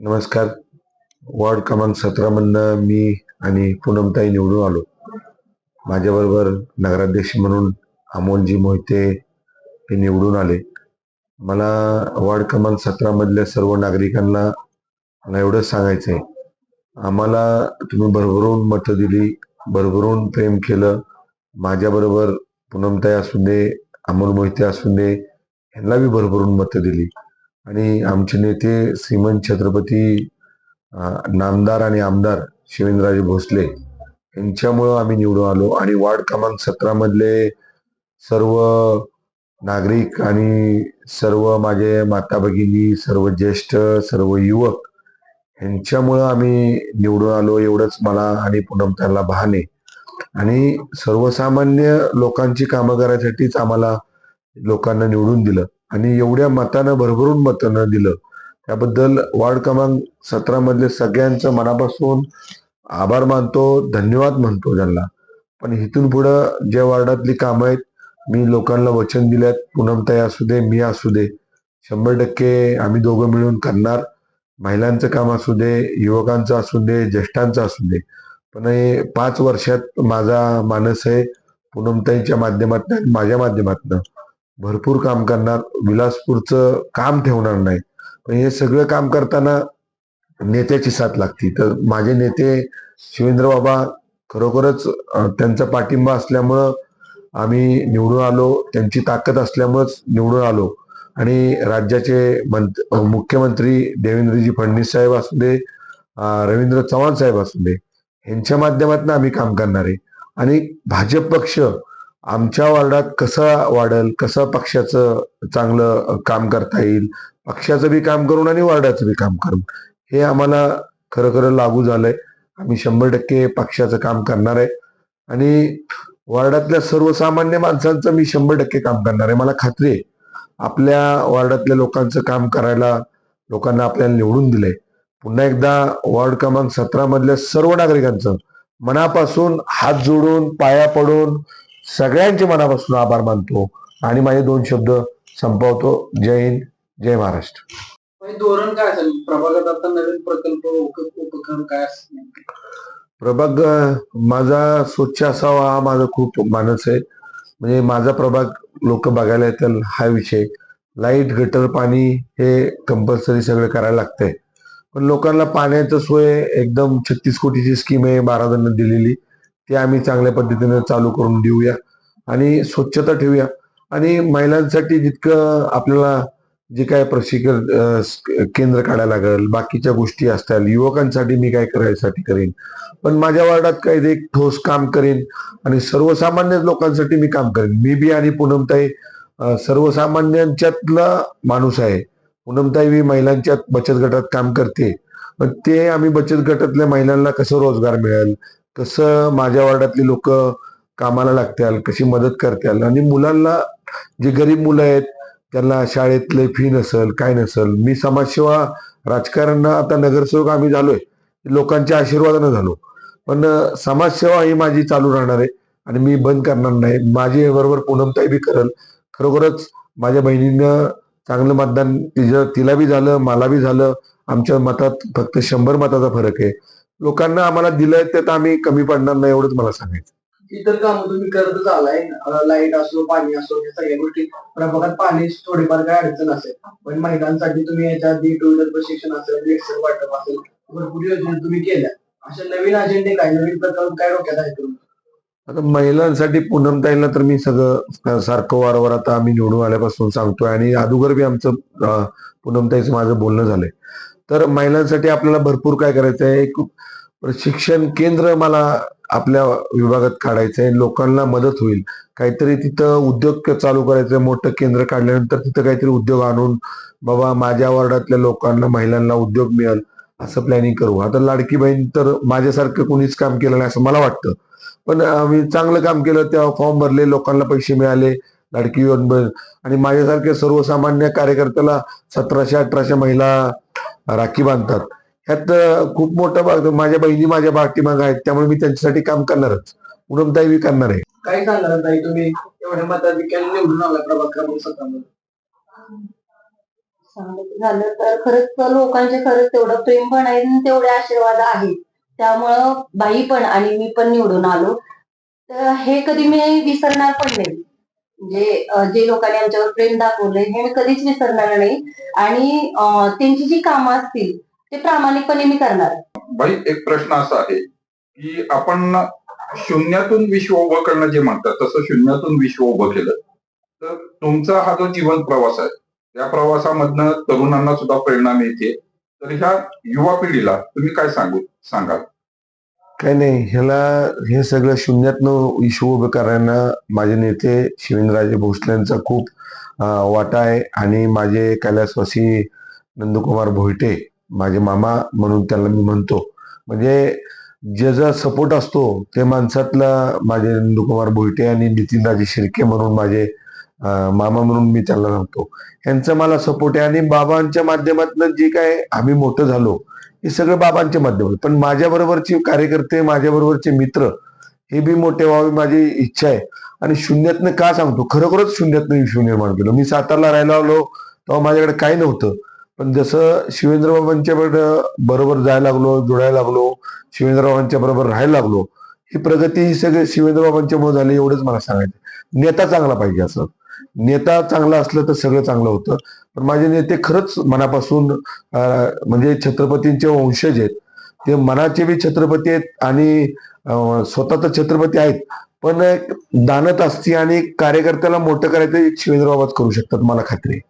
नमस्कार. वॉर्ड क्रमांक 17 मधनं मी आणि पूनमताई निवडून आलो. माझ्याबरोबर नगराध्यक्ष म्हणून अमोलजी मोहिते हे निवडून आले. मला वॉर्ड क्रमांक 17 मधल्या सर्व नागरिकांना मला एवढंच सांगायचं आहे, आम्हाला तुम्ही भरभरून मतं दिली, भरभरून प्रेम केलं. माझ्याबरोबर पूनमताई असू दे, अमोल मोहिते असू दे, ह्यांना बी भरभरून मतं दिली. आणि आमचे नेते श्रीमंत छत्रपती नामदार आणि आमदार शिवेंद्रराजे भोसले यांच्यामुळं आम्ही निवडून आलो. आणि वार्ड क्रमांक 17 मधले सर्व नागरिक आणि सर्व माझे माता भगिनी, सर्व ज्येष्ठ, सर्व युवक यांच्यामुळं आम्ही निवडून आलो, एवढंच मला आणि पूनमताईला भान आहे. आणि सर्वसामान्य लोकांची कामं करायसाठीच आम्हाला लोकांना निवडून दिलं आणि एवढ्या मतानं भरभरून मतानं दिलं, त्याबद्दल वार्ड क्रमांक 17 मधले सगळ्यांचं मनापासून आभार मानतो, धन्यवाद म्हणतो त्यांना. पण इथून पुढं ज्या वार्डातली कामं आहेत, मी लोकांना वचन दिल्यात, पूनमताई असू दे, मी असू दे, 100% आम्ही दोघं मिळून करणार. महिलांचं काम असू दे, युवकांचं असू दे, ज्येष्ठांचं असू दे. पण हे 5 वर्षात माझा मानस आहे पूनमताईच्या माध्यमातून, माझ्या माध्यमातून भरपूर काम करणार. विलासपूरचं काम ठेवणार नाही. पण हे सगळं काम करताना नेत्याची साथ लागते. तर माझे नेते शिवेंद्र बाबा खरोखरच त्यांचा पाठिंबा असल्यामुळं आम्ही निवडून आलो, त्यांची ताकद असल्यामुळंच निवडून आलो. आणि राज्याचे मुख्यमंत्री देवेंद्रजी फडणवीस साहेब असू दे, रवींद्र चव्हाण साहेब असू दे, यांच्या माध्यमातून आम्ही काम करणार आहे. आणि भाजप पक्ष आमच्या वार्डात कसं वाढेल, कसं पक्षाचं चांगलं काम करता येईल, पक्षाचं बी काम करून आणि वार्डाचं बी काम करून, हे आम्हाला खरं खरं लागू झालंय. आम्ही 100% पक्षाचं काम करणार आहे. आणि वार्डातल्या सर्वसामान्य माणसांचं मी 100% काम करणार आहे. मला खात्री आहे आपल्या वार्डातल्या लोकांचं काम करायला लोकांना आपल्याला निवडून दिलंय. पुन्हा एकदा वार्ड क्रमांक 17 मधल्या सर्व नागरिकांचं मनापासून हात जोडून पाया पडून सगळ्यांचे मनापासून आभार मानतो आणि माझे 2 शब्द संपवतो. जय हिंद, जय महाराष्ट्र. धोरण काय असेल प्रभागात, आता नवीन प्रकल्प उपक्रम काय असतील? प्रभाग माझा स्वच्छ असावा हा माझा खूप मानस आहे. म्हणजे माझा प्रभाग लोक बघायला येतील हा विषय. लाईट, गटर, पाणी हे कंपल्सरी सगळं करायला लागतंय. पण लोकांना पाण्याचं सोय एकदम 36 कोटीची स्कीम आहे 12 जणांना दिलेली, ती आम्ही चांगल्या पद्धतीने चालू करून देऊया आणि स्वच्छता ठेवूया. आणि महिलांसाठी जितकं आपल्याला जे काय प्रशिक्षण केंद्र काढायला लागेल, बाकीच्या गोष्टी असतील, युवकांसाठी मी काय करायसाठी करेन. पण माझ्या वार्डात काही एक ठोस काम करेन आणि सर्वसामान्य लोकांसाठी मी काम करेन. मी बी आणि पूनमताई सर्वसामान्यांच्यातला माणूस आहे. पूनमताई बी महिलांच्या बचत गटात काम करते. पण ते आम्ही बचत गटातल्या महिलांना कसं रोजगार मिळेल, कसं माझ्या वार्डातली लोक कामाला लागतील, कशी मदत करतील. आणि मुलांना, जे गरीब मुलं आहेत त्यांना शाळेतले फी नसेल, काय नसेल, मी समाजसेवा राजकारण आता नगरसेवक आम्ही झालोय, लोकांच्या आशीर्वादानं झालो. पण समाजसेवा ही माझी चालू राहणार आहे आणि मी बंद करणार नाही. माझी बरोबर पूनमताई बी करल. खरोखरच माझ्या बहिणीनं चांगलं मतदान तिला बी झालं, मला बी झालं. आमच्या मतात फक्त 100 मताचा फरक आहे. लोकांना आम्हाला दिलंय त्यात आम्ही कमी पडणार नाही, एवढंच मला सांगायचं. इतर काम तुम्ही करतच आलाय, लाईट असो, पाणी असो, या सगळ्या गोष्टी. प्रभागात पाणी थोडीफार काय अडचण असेल, पण महिलांसाठी तुम्ही याच्या आधी 2 व्हीलर प्रशिक्षण असेल, मिक्सर वाटप असेल, भरपूर योजना तुम्ही केल्या. अशा नवीन अजेंडे काय, नवीन प्रकल्प काय डोक्यात आहे तुम्ही? आता महिलांसाठी पूनमताईला तर मी सगळं सारखं वारंवार आता आम्ही निवडून आल्यापासून सांगतोय आणि अगोदर बी आमचं पूनमताईचं माझं बोलणं झालंय. तर महिलांसाठी आपल्याला भरपूर काय करायचं आहे. एक प्रशिक्षण केंद्र मला आपल्या विभागात काढायचं आहे. लोकांना मदत होईल. काहीतरी तिथं उद्योग चालू करायचं, मोठं केंद्र काढल्यानंतर तिथं काहीतरी उद्योग आणून बाबा माझ्या वार्डातल्या लोकांना, महिलांना उद्योग मिळेल असं प्लॅनिंग करू. आता लाडकी बहीण तर माझ्यासारखं कोणीच काम केलं नाही असं मला वाटतं. पण आम्ही चांगलं काम केलं, तेव्हा फॉर्म भरले, लोकांना पैसे मिळाले, लाडकी बहीण. आणि माझ्यासारख्या सर्वसामान्य कार्यकर्त्याला 1700-1800 महिला राखी बांधतात. ह्यात खूप मोठा भाग माझ्या बहिणी माझ्या पाठीमागे आहेत, त्यामुळे मी त्यांच्यासाठी काम करणारच. पूनमताई बी करणार आहे. काय सांगणार ताई, तुम्ही एवढ्या मताधिक्याने निवडून आला प्रभाग क्रमांक 17 मध्ये? सांगायचं झालं तर खरंच लोकांचे खरंच तेवढं प्रेम पण आहे आणि तेवढे आशीर्वाद आहेत. त्यामुळं बाई पण आणि मी पण निवडून आलो. तर हे कधी मी विसरणार पण नाही. म्हणजे जे लोकांनी आमच्यावर प्रेम दाखवलंय हे मी कधीच विसरणार नाही. आणि त्यांची जी कामं असतील ते प्रामाणिकपणे मी करणार. बाई, एक प्रश्न असा आहे की आपण शून्यातून विश्व उभं करणं जे म्हणतात तसं शून्यातून विश्व उभं केलं. तर तुमचा हा जो जीवन प्रवास आहे त्या प्रवासामधनं तरुणांना सुद्धा प्रेरणा मिळते. तर ह्या युवा पिढीला तुम्ही काय सांगाल? काही नाही, ह्याला हे सगळं शून्यातनं विश्व उभं करायला माझे नेते शिवेंद्रराजे भोसले यांचा खूप वाटा आहे. आणि माझे कैलासवासी नंदकुमार भोईटे, माझे मामा म्हणून त्याला मी म्हणतो. म्हणजे ज्याचा सपोर्ट असतो ते माणसातला माझे नंदकुमार भोईटे आणि नितीनराजे शिर्के म्हणून माझे मामा म्हणून मी त्याला सांगतो. यांचा मला सपोर्ट आहे. आणि बाबांच्या माध्यमातून जे काय आम्ही मोठं झालो हे सगळं बाबांच्या माध्यमातून. पण माझ्या बरोबरचे कार्यकर्ते, माझ्या बरोबरचे मित्र हे बी मोठे व्हावे माझी इच्छा आहे. आणि शून्यातनं का सांगतो, खरोखरच शून्यातनं विश्व निर्माण केलं. मी सातारला राहायला आलो तेव्हा माझ्याकडे काही नव्हतं. पण जसं शिवेंद्रबाबांच्या बरोबर जायला लागलो, जोडायला लागलो, शिवेंद्रबाबांच्या बरोबर राहायला लागलो, ही प्रगती ही सगळे शिवेंद्रबाबांच्यामुळे झाली. एवढंच मला सांगायचं. नेता चांगला पाहिजे. असं नेता चांगला असलं तर सगळं चांगलं होतं. पण माझे नेते खरंच मनापासून म्हणजे छत्रपतींचे वंशज आहेत. ते मनाचे बी छत्रपती आहेत आणि स्वतः तर छत्रपती आहेत. पण दानत असती आणि कार्यकर्त्याला मोठं करायचं एक शिवेंद्रबाबाच करू शकतात, मला खात्री आहे.